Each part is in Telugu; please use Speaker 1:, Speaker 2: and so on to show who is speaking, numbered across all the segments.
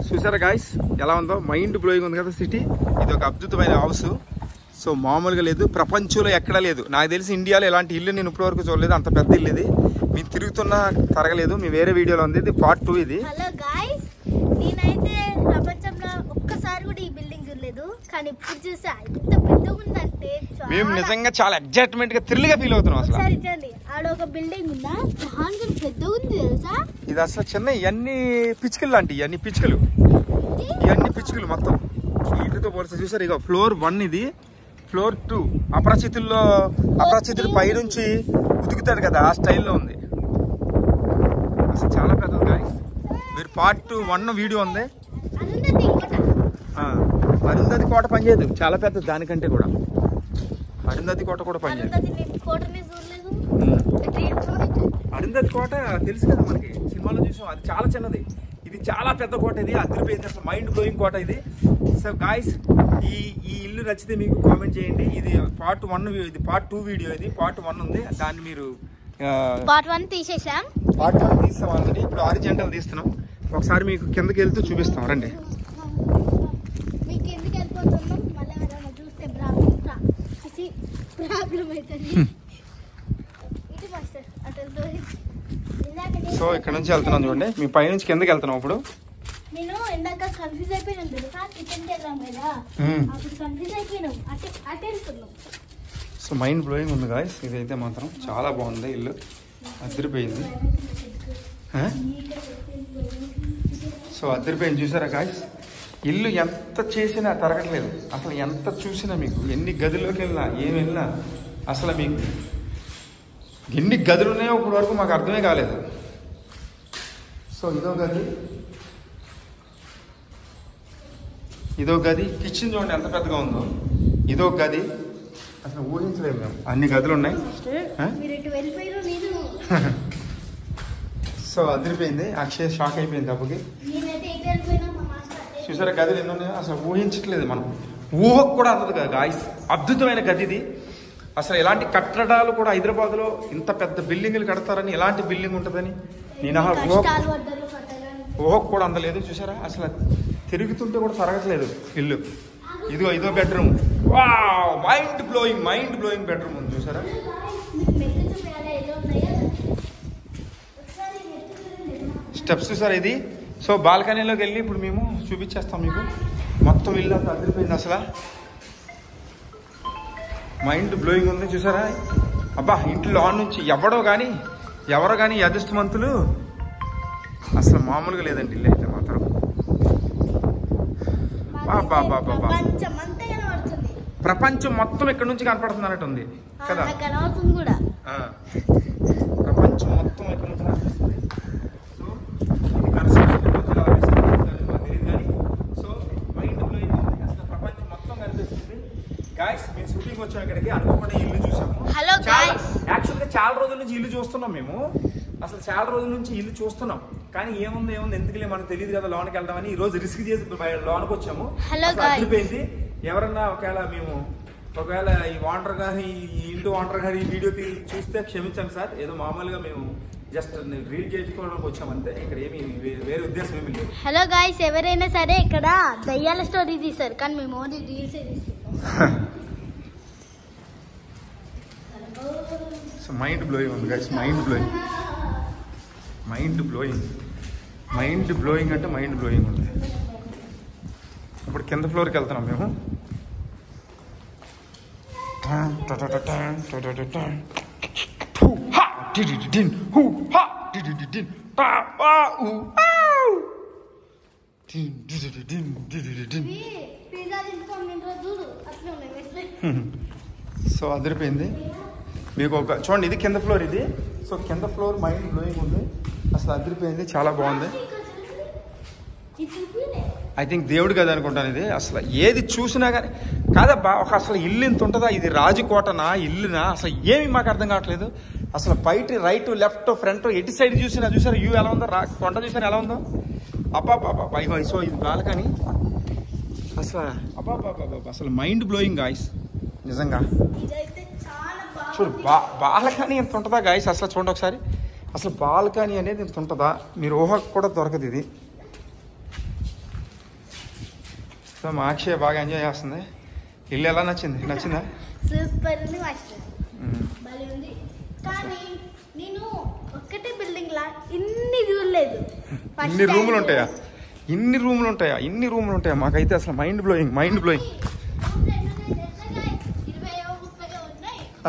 Speaker 1: చూసారా గాయస్ ఎలా ఉందో, మైండ్ బ్లోయింగ్ ఉంది కదా సిటీ. ఇది ఒక అద్భుతమైన హౌస్. సో మామూలుగా లేదు, ప్రపంచంలో ఎక్కడా లేదు. నాకు తెలిసి ఇండియాలో ఇలాంటి ఇల్లు నేను ఇప్పటివరకు చూడలేదు. అంత పెద్ద ఇల్లు ఇది. మేము తిరుగుతున్నా తరగలేదు. మీ వేరే వీడియోలో ఉంది, ఇది పార్ట్ 2 ఇది.
Speaker 2: హలో గాయ్స్, నేనైతే ప్రపంచంలో ఒక్కసారి కూడా ఈ బిల్డింగ్ చూడలేదు, కానీ ఇప్పుడు చూసా ఎంత పెద్దగా ఉందంటే
Speaker 1: మేము నిజంగా చాలా ఎగ్జైట్మెంట్ గా థ్రిల్ గా ఫీల్ అవుతున్నాం. అసలు
Speaker 2: ఆడ ఒక బిల్డింగ్ ఉందా, చాలా పెద్దగా ఉంది తెలుసా.
Speaker 1: ఇది అసలు చిన్న ఇవన్నీ పిచ్చుకలు లాంటి, ఇవన్నీ పిచ్చుకలు మొత్తం వీటితో పోలిస్తే చూసారు. ఇక ఫ్లోర్ 1 ఇది, ఫ్లోర్ 2 అపరాచితులు పైనుంచి ఉతుకుతాడు కదా, ఆ స్టైల్లో ఉంది. అసలు చాలా పెద్దది గాయస్. మీరు పార్ట్ 1 వీడియో ఉంది. అరుంధతి కోట పనిచేయదు, చాలా పెద్దది దానికంటే కూడా. అరుంధతి కోట కూడా పనిచేయదు. అరుంధతి కోట తెలుసు కదా మనకి, సినిమాలో చూసాం. అది చాలా చిన్నది, ఇది చాలా పెద్ద కోట. ఇది అదిరిపోయింది, అసలు మైండ్ బ్లోయింగ్ కోట ఇది. సో గాయస్, ఈ ఇల్లు నచ్చితే మీకు కామెంట్ చేయండి. ఇది పార్ట్ 1, ఇది పార్ట్ 2 వీడియో. ఇది పార్ట్ 1 ఉంది, దాన్ని మీరు
Speaker 2: పార్ట్ 1 తీసేసాం.
Speaker 1: పార్ట్ 1 తీస్తాం ఆల్రెడీ. ఇప్పుడు హారిజాంటల్ తీస్తున్నాం. ఒకసారి మీకు కిందకి వెళ్తూ చూపిస్తాం రండి.
Speaker 2: మీకు ఎందుకు వెళ్ళిపోతున్నాం, మళ్ళీ ఎవరైనా చూస్తే ప్రాబ్లం అవుతుంది.
Speaker 1: సో ఇక్కడ నుంచి వెళ్తున్నాం చూడండి, మీ పై నుంచి కిందకి వెళ్తున్నాం. ఇప్పుడు
Speaker 2: నేను ఇందాక కన్ఫ్యూజ్ అయిపోయినాను తెలుసా, కిచెన్కి వెళ్ళాం కదా, అప్పుడు కన్ఫ్యూజ్ అయిపోయినాం, అటు వెళ్తున్నాం.
Speaker 1: సో మైండ్ బ్లోయింగ్ ఉంది గాయస్. ఇదైతే మాత్రం చాలా బాగుంది, ఇల్లు అదిరిపోయింది. సో అదిరిపోయింది, చూసారా గాయస్. ఇల్లు ఎంత చేసినా తరగట్లేదు అసలు. ఎంత చూసినా మీకు, ఎన్ని గదిలోకి వెళ్ళినా ఏమి వెళ్ళినా అసలు మీకు ఎన్ని గదులు ఉన్నాయో ఇప్పటి వరకు మాకు అర్థమే కాలేదు. సో ఇదో గది, కిచెన్ చూడండి ఎంత పెద్దగా ఉందో. ఇదో గది, అసలు ఊహించలేము మేము, అన్ని గదులు ఉన్నాయి. సో అదిరిపోయింది, అక్షయ్ షాక్ అయిపోయింది అప్పటికి. చూసారా గదులు ఎన్ని ఉన్నాయో, అసలు ఊహించట్లేదు మనం, ఊహకు కూడా అందదు కదా గాయస్. అద్భుతమైన గది ఇది. అసలు ఇలాంటి కట్టడాలు కూడా హైదరాబాద్లో ఇంత పెద్ద బిల్డింగ్లు కడతారని, ఇలాంటి బిల్డింగ్ ఉంటుందని నేను ఊహకు కూడా అందలేదు. చూసారా అసలు తిరుగుతుంటే కూడా తరగట్లేదు ఇల్లు. ఇదో bedroom. Wow, mind blowing bedroom ఉంది చూసారా. స్టెప్స్ చూసారా ఇది. సో బాల్కనీలోకి వెళ్ళి ఇప్పుడు మేము చూపించేస్తాం మీకు. మొత్తం ఇల్లు అంతా అదిరిపోయింది అసలు. మైండ్ బ్లోయింగ్ ఉంది చూసారా. అబ్బా, ఇంట్లో ఆన్ నుంచి ఎవరో కానీ అదృష్టవంతులు, అసలు మామూలుగా లేదండి ఇల్లు అయితే మాత్రం. ప్రపంచం మొత్తం ఇక్కడ నుంచి కనపడుతుంది అన్నట్టు ఉంది కదా. ప్రపంచం మొత్తం ఇక్కడ నుంచి కనిపిస్తుంది. సో మైండ్ బ్లోయింగ్ ఉంది అసలు. ప్రపంచం మొత్తం కనిపిస్తుంది గాయస్. మేము షూటింగ్ వచ్చాం ఇక్కడికి, అనుకోకుండా ఇల్లు చూసాము. యాక్చువల్గా చాలా రోజుల నుంచి ఇల్లు చూస్తున్నాం మేము. అసలు చాలా రోజుల నుంచి ఇల్లు చూస్తున్నాం, కానీ ఏముంది ఎందుకులే మనకు తెలియదు కదా లోనికి వెళ్దామని ఈ రోజు రిస్క్ చేసి లోనికి వచ్చాము. అదిరిపోయింది. ఎవరన్నా ఒకవేళ ఈ ఓనర్ గారు, ఈ ఇంటి ఓనర్ గారు ఈ వీడియో చూస్తే క్షమించాం సార్. ఏదో మామూలుగా మేము జస్ట్ రీల్ చేసుకోవడానికి వచ్చామంతే, ఇక్కడ ఏమి వేరే ఉద్దేశం ఏమి లేదు.
Speaker 2: హలో గాయ్స్, ఎవరైనా సరే ఇక్కడ దయ్యాల స్టోరీ తీసారు, కానీ మేము ఓన్లీ రీల్సే తీస్తున్నాం.
Speaker 1: సో మైండ్ బ్లోయింగ్ ఉంది గైస్, మైండ్ బ్లోయింగ్ అంటే మైండ్ బ్లోయింగ్ ఉంది. ఇప్పుడు కింద ఫ్లోర్కి వెళ్తున్నాం మేము. సో అదిరిపోయింది మీకు. చూడండి ఇది కింద ఫ్లోర్ ఇది. సో కింద ఫ్లోర్ మైండ్ బ్లోయింగ్ ఉంది అసలు. అదిరిపోయింది, చాలా బాగుంది. ఐ థింక్ దేవుడు కదా అనుకుంటాను ఇది. అసలు ఏది చూసినా కానీ కాదబ్బా, అసలు ఇల్లు ఇంత ఉంటుందా, ఇది రాజకోటనా ఇల్లునా, అసలు ఏమి మాకు అర్థం కావట్లేదు. అసలు బయట రైట్ లెఫ్ట్ ఫ్రంట్ ఎటు సైడ్ చూసారా వ్యూ ఎలా ఉందో, కొండ చూసారా ఎలా ఉందో. అబ్బా. సో ఇది బాల్కనీ అసలు. అబ్బా అసలు మైండ్ బ్లోయింగ్ గాయస్ నిజంగా. చూడు బాల్కనీ ఎంత ఉంటుందా గాయస్, అసలు చూడండి ఒకసారి. అసలు బాల్కనీ అనేది ఇంత ఉంటుందా, మీరు ఊహకు కూడా దొరకదు ఇది. సో మా అక్షయ బాగా ఎంజాయ్ చేస్తుంది. ఇల్లు ఎలా నచ్చిందా?
Speaker 2: సూపర్ ఉంది మాస్టర్, భలే ఉంది. కానీ నేను ఒక్కటే బిల్డింగ్ లా ఇన్ని చూడలేదు.
Speaker 1: ఇన్ని రూములు ఉంటాయా? మాకైతే అసలు మైండ్ బ్లోయింగ్.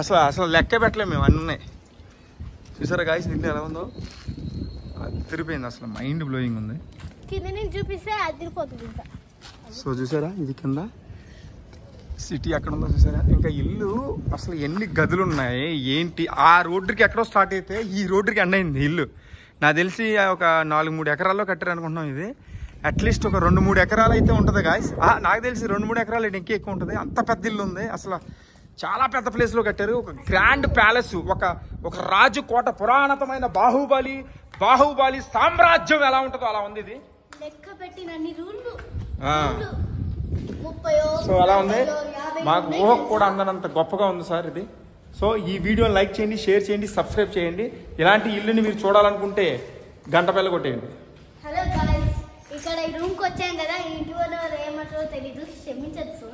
Speaker 1: అసలు లెక్క పెట్టలేము మేము, అన్నీ ఉన్నాయి. చూసారా గాయస్ ఇంట్లో ఎలా ఉందో? అదిరిపోయింది, అసలు మైండ్ బ్లోయింగ్ ఉంది.
Speaker 2: కింద నుంచి చూపిస్తే అదిరిపోతుంది.
Speaker 1: సో చూసారా ఇది కింద సిటీ ఎక్కడ ఉందో చూసారా? ఇంకా ఇల్లు అసలు ఎన్ని గదులు ఉన్నాయి ఏంటి? ఆ రోడ్డుకి ఎక్కడో స్టార్ట్ అయితే ఈ రోడ్డుకి ఎండ్ అయింది ఇల్లు. నాకు తెలిసి ఒక 4-3 ఎకరాల్లో కట్టారు అనుకుంటున్నాం. ఇది అట్లీస్ట్ ఒక 2-3 ఎకరాలు అయితే ఉంటుంది గాయస్. నాకు తెలిసి 2-3 ఎకరాలు ఇంకా ఎక్కువ ఉంటుంది. అంత పెద్ద ఇల్లు ఉంది. అసలు చాలా పెద్ద ప్లేస్ లో కట్టారు. ఒక గ్రాండ్ ప్యాలెస్, ఒక రాజు కోట, పురాణతమైన బాహుబలి సామ్రాజ్యం ఎలా ఉంటుందో అలా ఉంది ఇది. సో అలా ఉంది. మాకు ఊహకు కూడా అందనంత గొప్పగా ఉంది సార్ ఇది. సో ఈ వీడియోని లైక్ చేయండి, షేర్ చేయండి, సబ్స్క్రైబ్ చేయండి. ఇలాంటి ఇల్లుని మీరు చూడాలనుకుంటే గంట బెల్ల కొట్టేయండి.
Speaker 2: హలో గాయ్స్, ఇక్కడ ఈ రూమ్కి వచ్చాం కదా, ఇంటి వాళ్ళు ఏమంటారో తెలీదు, క్షమించచ్చు.